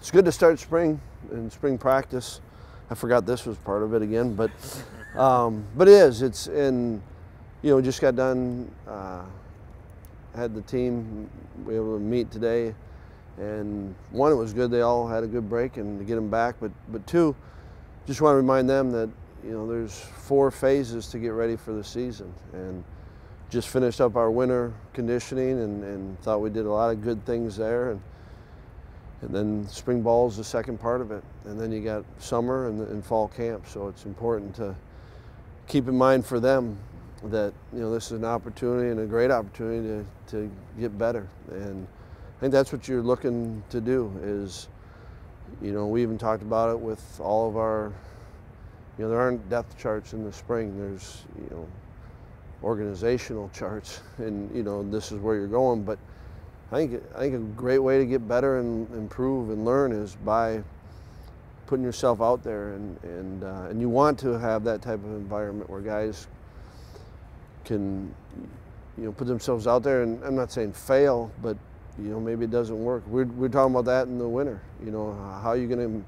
it's good to start spring and spring practice. I forgot this was part of it again, but it is. It's in, just got done. Had the team be able to meet today, and one, it was good. They all had a good break and to get them back. But two, just want to remind them that there's 4 phases to get ready for the season, and just finished up our winter conditioning and thought we did a lot of good things there. And then spring ball is the second part of it. And then you got summer and fall camp. So it's important to keep in mind for them that, this is an opportunity and a great opportunity to get better. And I think that's what you're looking to do is, we even talked about it with all of our, there aren't depth charts in the spring. There's, organizational charts and, this is where you're going. But I think a great way to get better and improve and learn is by putting yourself out there, and you want to have that type of environment where guys can put themselves out there, and I'm not saying fail, but maybe it doesn't work. We're talking about that in the winter. How are you going to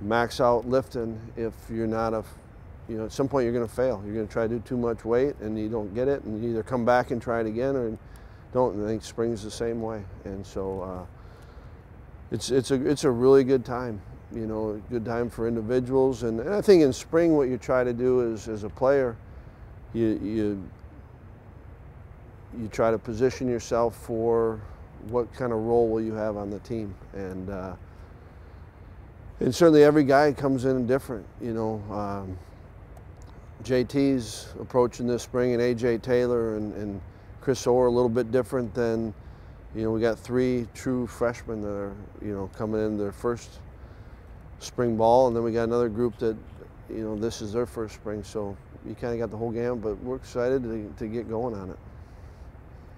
max out lifting if you're not at some point you're going to fail. You're going to try to do too much weight and you don't get it, and you either come back and try it again or don't. And I think spring's the same way, and so it's a really good time. A good time for individuals, and I think in spring what you try to do is, as a player, you try to position yourself for what kind of role will you have on the team, and certainly every guy comes in different. JT's approaching this spring, and AJ Taylor and Chryst a little bit different than, we got 3 true freshmen that are, coming in their first spring ball, and then we got another group that, this is their first spring. So you kind of got the whole gamut, but we're excited to get going on it.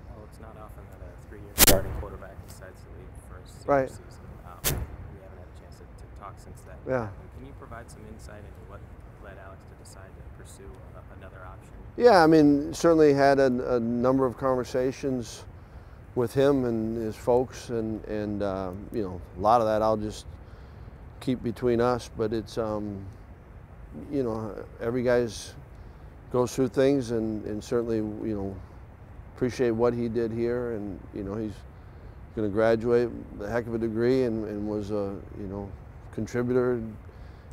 Well, it's not often that a 3-year starting quarterback decides to leave for a senior season. We haven't had a chance to talk since that. Yeah. Can you provide some insight into what led Alex to decide to pursue another option? Yeah, I mean, certainly had a number of conversations with him and his folks, and a lot of that I'll just keep between us. But it's every guy's goes through things, and certainly appreciate what he did here, and he's going to graduate with a heck of a degree, and was a contributor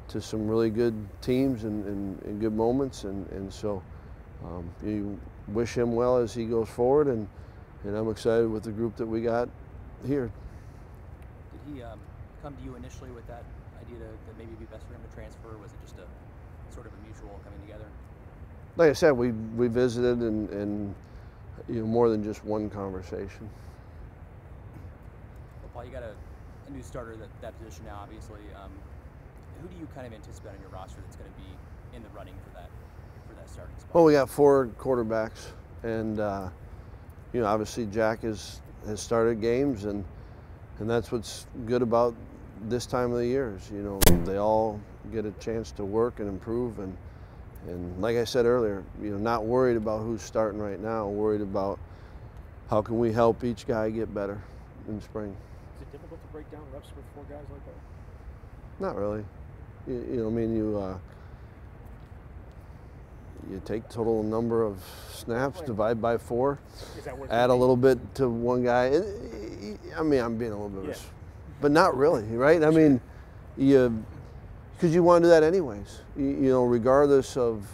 to some really good teams and good moments, and so you wish him well as he goes forward, and I'm excited with the group that we got here. Did he come to you initially with that idea that maybe it'd be best for him to transfer, or was it just a sort of a mutual coming together? Like I said, we visited and more than just one conversation. Well, Paul, you got a new starter at that position now, obviously. Who do you kind of anticipate on your roster that's going to be in the running for that starting spot? Well, we got 4 quarterbacks, and obviously Jack has started games, and that's what's good about this time of the year is they all get a chance to work and improve, and like I said earlier, not worried about who's starting right now, worried about how can we help each guy get better in spring. Is it difficult to break down reps with 4 guys like that? Not really. You take total number of snaps, divide by 4, add a little bit to one guy. I mean, I'm being a little bit, but not really, right? I mean, because you want to do that anyways. Regardless of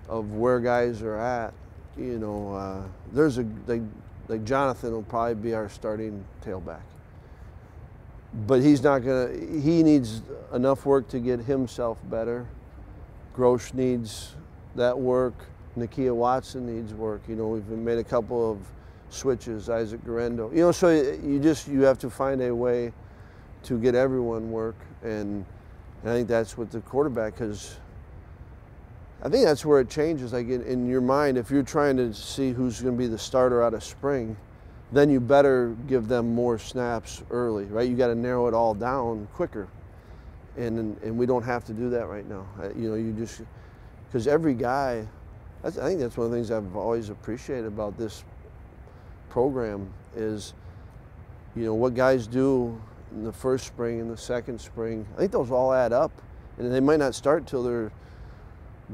where guys are at. There's like Jonathan will probably be our starting tailback. But he's not he needs enough work to get himself better. Grosh needs that work. Nakia Watson needs work. We've made a couple of switches, Isaac Garendo. So you have to find a way to get everyone work, and I think that's what the quarterback, because I think that's where it changes. Like in your mind, if you're trying to see who's going to be the starter out of spring, then you better give them more snaps early, right? You got to narrow it all down quicker, and we don't have to do that right now. You just, because every guy, I think that's one of the things I've always appreciated about this program is, what guys do in the first spring and the second spring. I think those all add up, and they might not start till their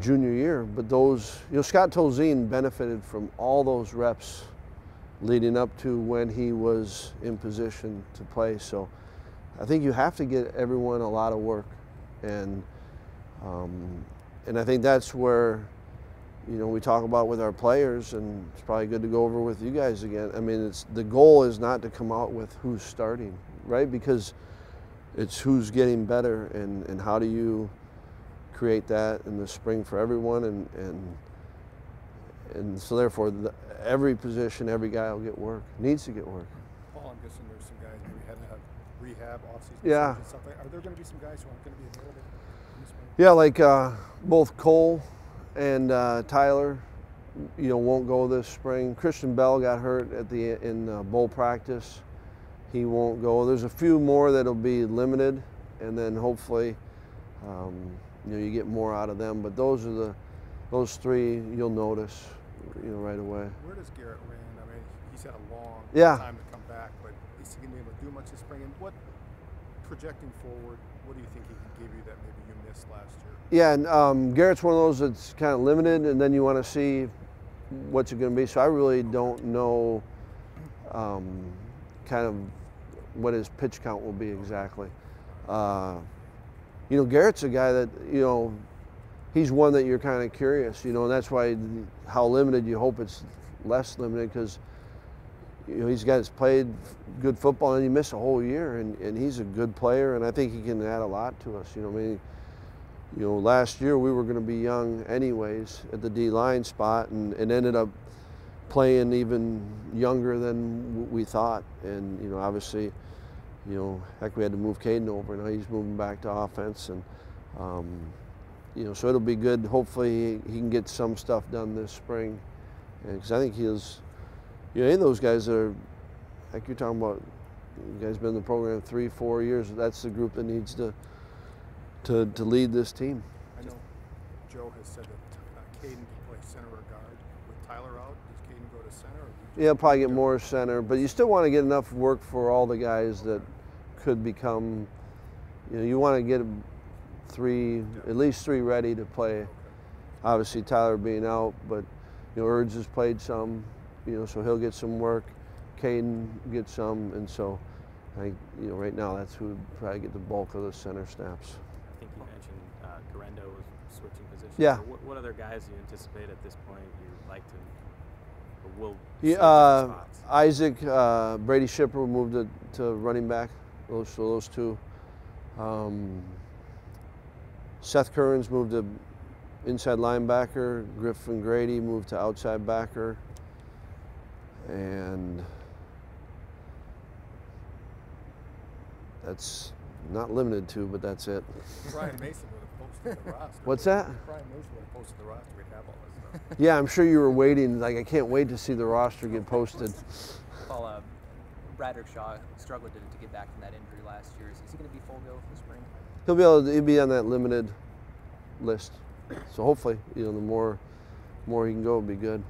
junior year, but those, Scott Tolzien benefited from all those reps leading up to when he was in position to play. So I think you have to get everyone a lot of work, and I think that's where we talk about with our players, and it's probably good to go over with you guys again. I mean, the goal is not to come out with who's starting, right? Because it's who's getting better, and how do you create that in the spring for everyone, and so therefore every position, every guy will get work, needs to get work. Paul, I'm guessing there's some guys maybe had to have rehab, off-season yeah. and stuff like that. Are there going to be some guys who aren't going to be available in the spring? Yeah, like both Cole and Tyler, won't go this spring. Christian Bell got hurt in bowl practice. He won't go. There's a few more that'll be limited, and then hopefully, you get more out of them. But those three you'll notice, right away. Where does Garrett land? I mean, he's had a long time to come back, but is he going to be able to do much this spring? And projecting forward, what do you think he can give you that maybe you missed last year? Yeah, and Garrett's one of those that's kind of limited, and then you want to see what's it going to be. So I really don't know kind of what his pitch count will be exactly. Garrett's a guy that, he's one that you're kind of curious, and that's why how limited you hope it's less limited, because he's guys played good football and he missed a whole year, and he's a good player, and I think he can add a lot to us. Last year we were going to be young anyways at the D-line spot, and ended up playing even younger than we thought. And obviously, heck, we had to move Caden over. Now he's moving back to offense, and so it'll be good. Hopefully he can get some stuff done this spring, because I think he's, any of those guys that are, like you're talking about, you guys been in the program 3-4 years. That's the group that needs to lead this team. I know Joe has said that Caden can play center or guard. With Tyler out, does Caden go to center? Or yeah, probably get more center, but you still want to get enough work for all the guys that could become, you want to get at least three ready to play. Okay. Obviously Tyler being out, but Urge has played some, so he'll get some work. Caden gets some, and so I think, right now that's who would probably get the bulk of the center snaps. I think you mentioned Correndo was switching positions. Yeah. What other guys do you anticipate at this point you'd like to, or will spots? Isaac, Brady Shipper moved to running back. Those two. Seth Curran's moved to inside linebacker. Griffin Grady moved to outside backer. And that's not limited to, but that's it. Brian Mason would have posted the roster. What's that? Brian Mason would have posted the roster. We'd have all this stuff. Yeah, I'm sure you were waiting. Like, I can't wait to see the roster get posted. Paul, Bradrick Shaw struggled to get back from that injury last year. Is he going to be full go for the spring? He'll be on that limited list. So hopefully, the more he can go, it'll be good.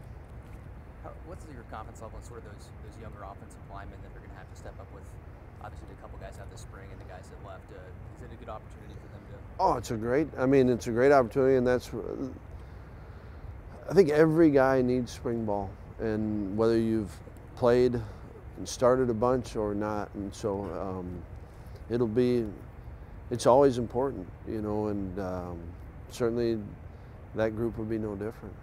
What's your confidence level in sort of those younger offensive linemen that are going to have to step up with, obviously, a couple guys out this spring and the guys that left? Is it a good opportunity for them to? Oh, it's a great opportunity, and I think every guy needs spring ball, and whether you've played and started a bunch or not, and so it's always important, and certainly that group would be no different.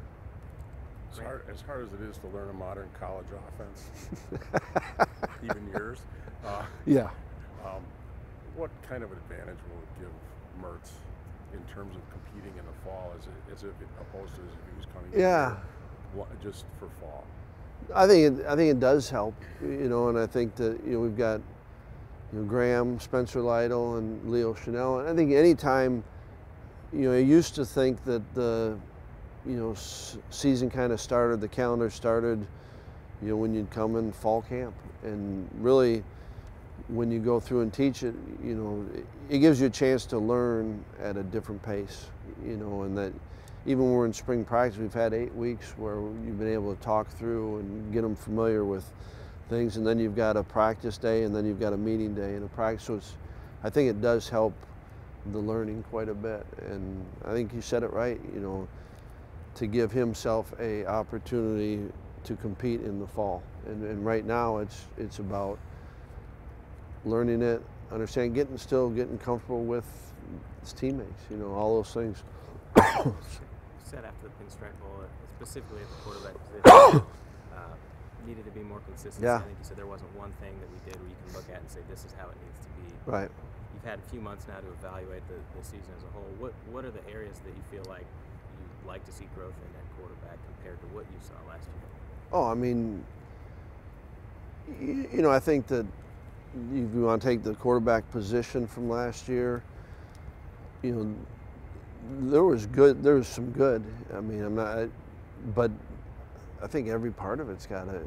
As hard as it is to learn a modern college offense, even yours. Yeah. What kind of advantage will it give Mertz in terms of competing in the fall, as opposed to if he was coming in just for fall? I think it does help, and I think that we've got Graham, Spencer Lytle, and Leo Chanel. And I think anytime, I used to think that the season kind of started, the calendar started, when you'd come in fall camp, and really when you go through and teach it, it gives you a chance to learn at a different pace, and that even when we're in spring practice, we've had 8 weeks where you've been able to talk through and get them familiar with things, and then you've got a practice day, and then you've got a meeting day and a practice. So I think it does help the learning quite a bit. And I think you said it right, you know, to give himself a opportunity to compete in the fall. And right now it's about learning it, understanding, getting comfortable with his teammates, you know, all those things. You said after the Pinstripe Bowl, specifically at the quarterback position, needed to be more consistent. Yeah. I think you said there wasn't one thing that we did where you can look at and say this is how it needs to be. Right. You've had a few months now to evaluate the season as a whole. What are the areas that you feel like you'd like to see growth in at quarterback compared to what you saw last year? Oh, I mean, you know, I think that if you want to take the quarterback position from last year, you know, there was some good. I mean, but I think every part of it's got to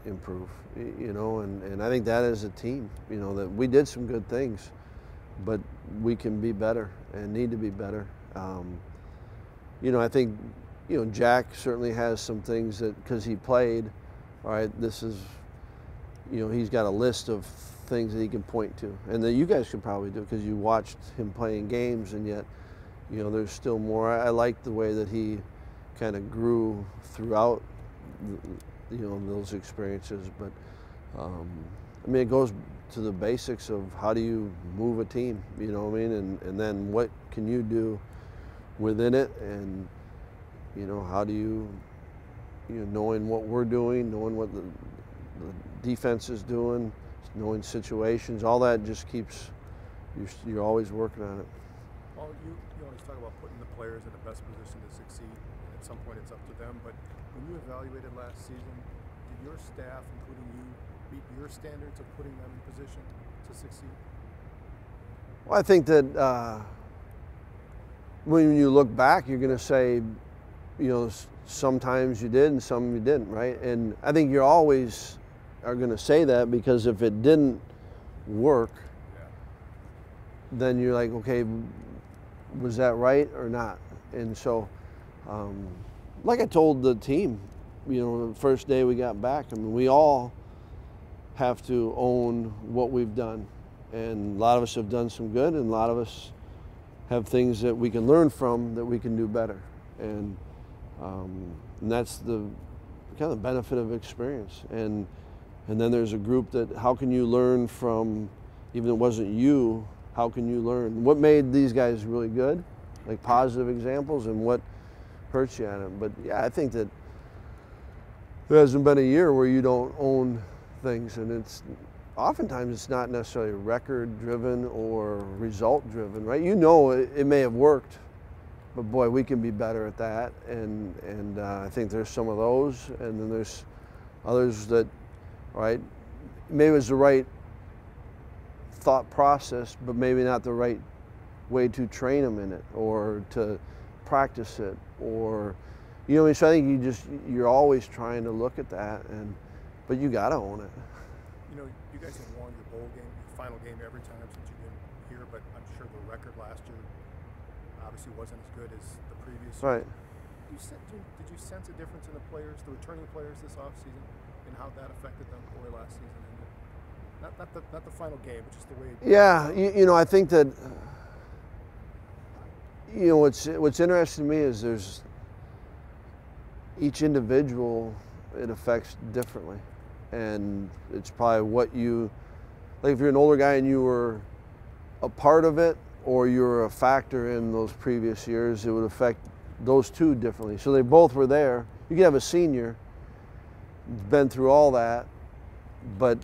improve, you know, and I think that as a team, you know, that we did some good things, but we can be better and need to be better. You know, I think, you know, Jack certainly has some things that, because he played, all right, this is, you know, he's got a list of things that he can point to, and that you guys could probably do because you watched him playing games, and yet, you know, there's still more. I like the way that he kind of grew throughout, you know, those experiences. But I mean, it goes to the basics of how do you move a team, you know what I mean, and then what can you do within it, and you know, how do you know, knowing what we're doing, knowing what the defense is doing, knowing situations, all that just keeps you're always working on it. Well, you always talk about putting the players in the best position to succeed, and at some point it's up to them. But when you evaluated last season, did your staff, including you, meet your standards of putting them in position to succeed? Well, I think that when you look back, you're going to say, you know, sometimes you did and some you didn't, right? And I think you always are going to say that, because if it didn't work, then you're like, okay, was that right or not? And so, like I told the team, you know, the first day we got back, I mean, we all have to own what we've done. And a lot of us have done some good, and a lot of us have things that we can learn from that we can do better. And that's the kind of benefit of experience. And then there's a group that, how can you learn from, even if it wasn't you, how can you learn? What made these guys really good, like positive examples, and what hurts you at them? But yeah, I think that there hasn't been a year where you don't own things, and it's oftentimes it's not necessarily record driven or result driven, right? You know, it may have worked, but boy, we can be better at that. And I think there's some of those, and then there's others that, right, maybe it was the right thought process, but maybe not the right way to train them in it or to practice it, or, you know, so I think you're always trying to look at that, but you got to own it. You know, you guys have won your bowl game, your final game every time since you've been here, but I'm sure the record last year obviously wasn't as good as the previous year. Right. Did you sense a difference in the players, the returning players this offseason, and how that affected them the way last season ended? Not the final game, but just the way. Yeah, you know, I think that, you know, what's interesting to me is there's each individual, it affects differently, and it's probably what you, like if you're an older guy and you were a part of it, or you were a factor in those previous years, it would affect those two differently. So they both were there. You could have a senior, been through all that, but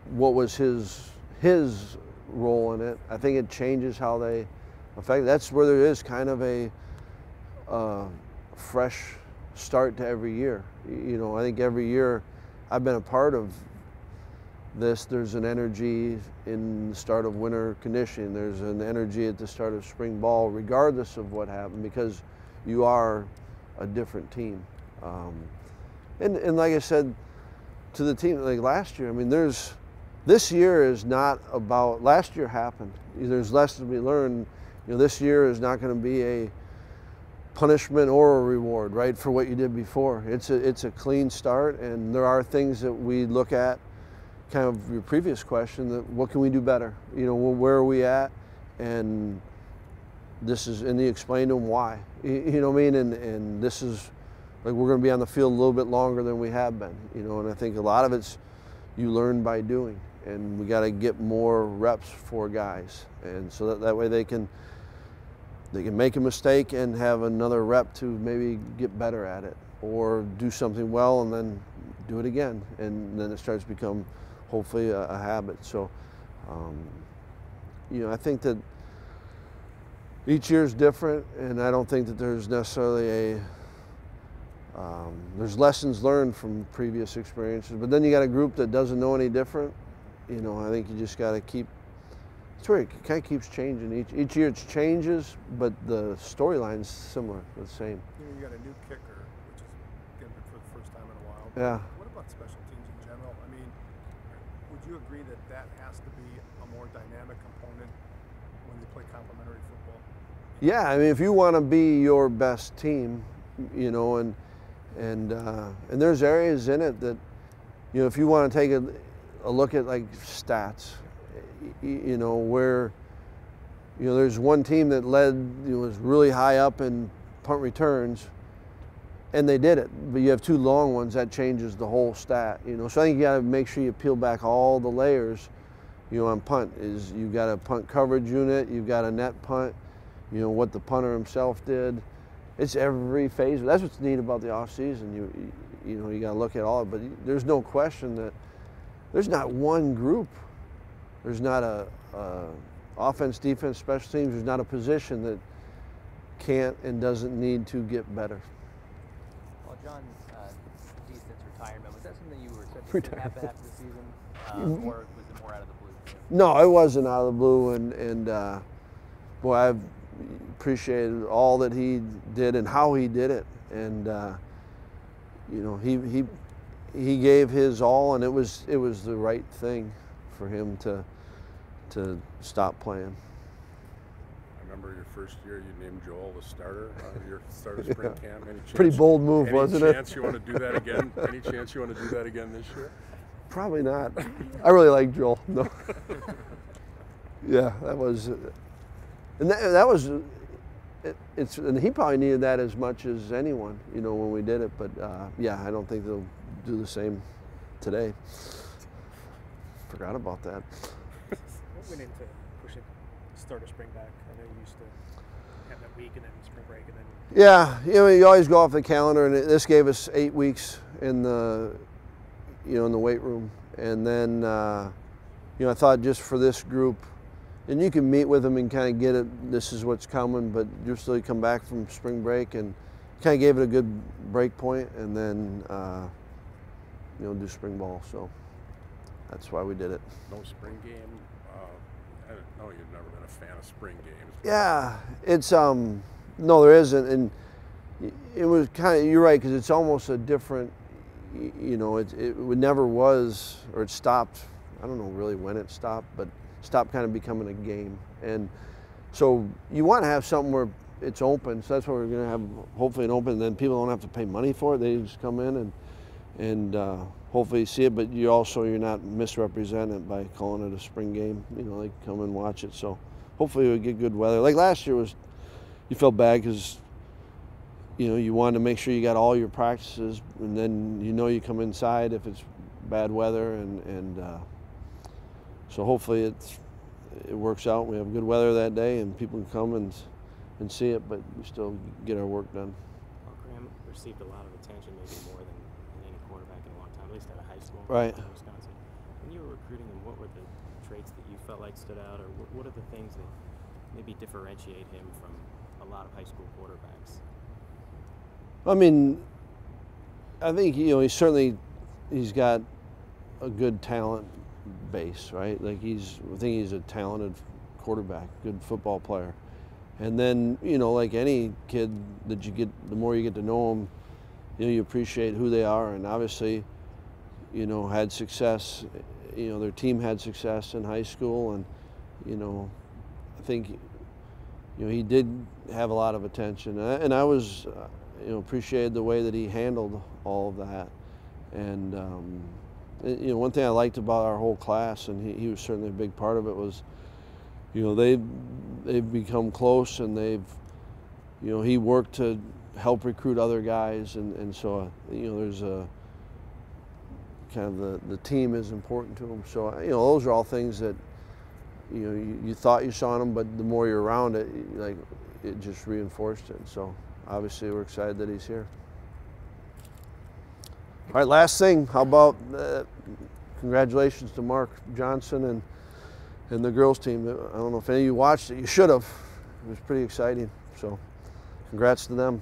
what was his role in it? I think it changes how they affect. That's where there is kind of a fresh start to every year. You know, I think every year I've been a part of this, there's an energy in the start of winter conditioning, there's an energy at the start of spring ball, regardless of what happened, because you are a different team. And like I said to the team, like last year, I mean, this year is not about, last year happened. There's lessons we learned. You know, this year is not going to be punishment or a reward, right, for what you did before. It's a clean start, and there are things that we look at, kind of your previous question, that what can we do better? You know, where are we at? And this is, and you explain to them why. You know what I mean? And this is, like, we're going to be on the field a little bit longer than we have been, you know, and I think a lot of it's you learn by doing, and we got to get more reps for guys, and so that way they can make a mistake and have another rep to maybe get better at it, or do something well and then do it again, and then it starts to become hopefully a habit. So, you know, I think that each year is different, and I don't think that there's necessarily there's lessons learned from previous experiences, but then you got a group that doesn't know any different. You know, I think you just got to keep, it's where it kind of keeps changing. Each year it changes, but the storyline's similar, the same. You know, you got a new kicker, which is getting it for the first time in a while. Yeah. What about special teams in general? I mean, would you agree that that has to be a more dynamic component when you play complementary football? Yeah, I mean, if you want to be your best team, you know, and there's areas in it that, you know, if you want to take a look at like stats, you know, where, you know, there's one team that led, you know, was really high up in punt returns, and they did it, but you have two long ones, that changes the whole stat, you know. So I think you got to make sure you peel back all the layers, you know, on punt. Is you've got a punt coverage unit, you've got a net punt, you know, what the punter himself did. It's every phase. That's what's neat about the off season. You know, you got to look at all, but there's no question that there's not one group. There's not a offense, defense, special teams. There's not a position that can't and doesn't need to get better. Well, John, since retirement, was that something you were set to happen after the season, or was it more out of the blue? No, it wasn't out of the blue, and boy, I've appreciated all that he did and how he did it, and you know, he gave his all, and it was the right thing for him to stop playing. I remember your first year, you named Joel the starter on your start of spring camp. Any chance, pretty bold move, wasn't it? Any chance you want to do that again? Any chance you want to do that again this year? Probably not. I really like Joel. No. Yeah, that was. And that was, and he probably needed that as much as anyone, you know, when we did it. But yeah, I don't think they'll do the same today. Forgot about that. What went into pushing start of spring back? I know you used to have that week and then spring break and then. Yeah, you know, you always go off the calendar, and this gave us 8 weeks in the, you know, in the weight room, and then, you know, I thought just for this group. And you can meet with them and kind of get it, this is what's coming, but you're still come back from spring break and kind of gave it a good break point, and then, you know, do spring ball. So that's why we did it. No spring game? I don't know, you've never been a fan of spring games. Yeah, it's, no, there isn't. And it was kind of, you're right, because it's almost a different, you know, it never was, or it stopped, I don't know really when it stopped, but stop kind of becoming a game. And so you want to have something where it's open, so that's why we're going to have hopefully an open, and then people don't have to pay money for it. They just come in and hopefully see it, but you're not misrepresented by calling it a spring game. You know, they come and watch it. So hopefully we get good weather. Like last year you felt bad because, you know, you wanted to make sure you got all your practices, and then you know you come inside if it's bad weather, and so hopefully it works out. We have good weather that day, and people can come and see it, but we still get our work done. Well, Graham received a lot of attention, maybe more than any quarterback in a long time, at least out of high school. Right. In Wisconsin. When you were recruiting him, what were the traits that you felt like stood out, or what are the things that maybe differentiate him from a lot of high school quarterbacks? I mean, I think, you know, he's got a good talent base, right? Like I think he's a talented quarterback, good football player. And then, you know, like any kid that you get, the more you get to know them, you know, you appreciate who they are. And obviously, you know, had success, you know, their team had success in high school. And, you know, I think he did have a lot of attention, and I was, appreciated the way that he handled all of that. And one thing I liked about our whole class, and he was certainly a big part of it, was, they've become close, and he worked to help recruit other guys, and so there's a kind of the team is important to him. So those are all things that you thought you saw in him, but the more you're around it, it just reinforced it. So obviously we're excited that he's here. All right, last thing, how about congratulations to Mark Johnson and the girls team. I don't know if any of you watched it, you should have. It was pretty exciting, so congrats to them.